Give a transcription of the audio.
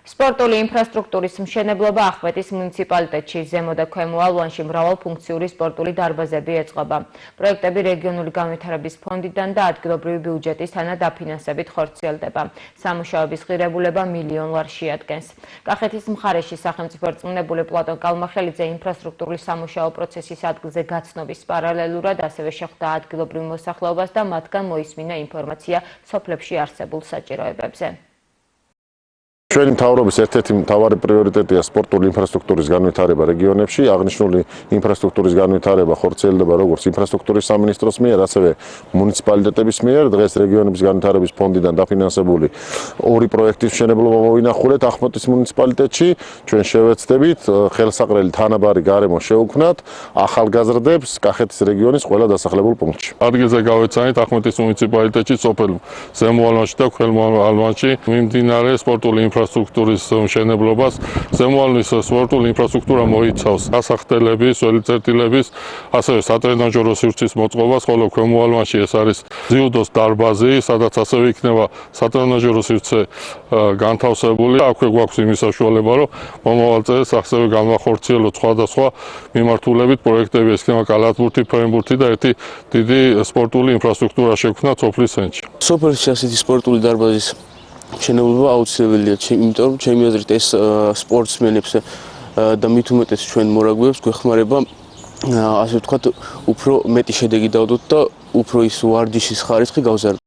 სპორტული ინფრასტრუქტურის მშენებლობა ახმეტის მუნიციპალიტეტში, ზემო და ქვემო ალვანში მრავალფუნქციური სპორტული დარბაზები ეწყობა. პროექტები რეგიონული განვითარების ფონდიდან და ადგილობრივი ბიუჯეტის თანადაფინანსებით ხორციელდება. სამუშაოების ღირებულება $1,000,000 ლარს შეადგენს. კახეთის მხარეში სახელმწიფო რწმუნებული პლატონ კალმახელიძე ინფრასტრუქტურის სამუშაო პროცესის ადგილზე გაცნობის პარალელურად ასევე შეხვდა ადგილობრივ მოსახლეობას და მათგან მოისმინა ინფორმაცია სოფლებში არსებულ საჭიროებებზე. ჩვენი მთავრობის ერთ-ერთი მთავარი პრიორიტეტია სპორტული ინფრასტრუქტურის განვითარება რეგიონებში. აღნიშნული ინფრასტრუქტურის განვითარება ხორციელდება როგორც ინფრასტრუქტურის სამინისტროს მიერ, ასევე მუნიციპალიტეტების მიერ. დღეს რეგიონების განვითარების ფონდიდან დაფინანსებული ორი პროექტის მშენებლობა მოვინახულეთ ახმეტის მუნიციპალიტეტში. ჩვენ შევეცდებით ხელსაყრელი თანაბარი გარემო შევქმნათ ახალგაზრდებს კახეთის რეგიონის ყველა დასახლებულ პუნქტში. ადგილზე გავეცანით ახმეტის მუნიციპალიტეტში სოფელ ზემო ალვანში და ქვემო ალვანში მიმდინარე სპორტული ინფრასტრუქტურის მშენებლობას. ზემო ალვანის სპორტული ინფრასტრუქტურა მოიცავს გასახდელების, ველიწერტილების, ასევე სატრენაჟერო სივრცის მოწყობას, ხოლო ქვემო ალვანში ეს არის ძიუდოს დარბაზი, სადაც ასევე იქნება სატრენაჟერო სივრცე განთავსებული. აქვე გვაქვს იმის საშუალება, რომ მომავალ წელს ასევე განვახორციელოთ სხვადასხვა მიმართულებით პროექტები, ეს იქნება კალათბურთი, ფრენბურთი და ერთი დიდი სპორტული ინფრასტრუქტურა შექმნათ სოფლის ცენტრში. სოფელში ასეთი სპორტული დარბაზის მშენებლობა აუცილებელია, იმიტომ რომ ჩემი აზრით ეს სპორტსმენებს და მით უმეტეს ჩვენ მორაგბეებს გვეხმარება ასე ვთქვათ უფრო მეტი შედეგი დავდოთ და უფრო ის ვარჯიშის ხარისხი გავზარდოთ.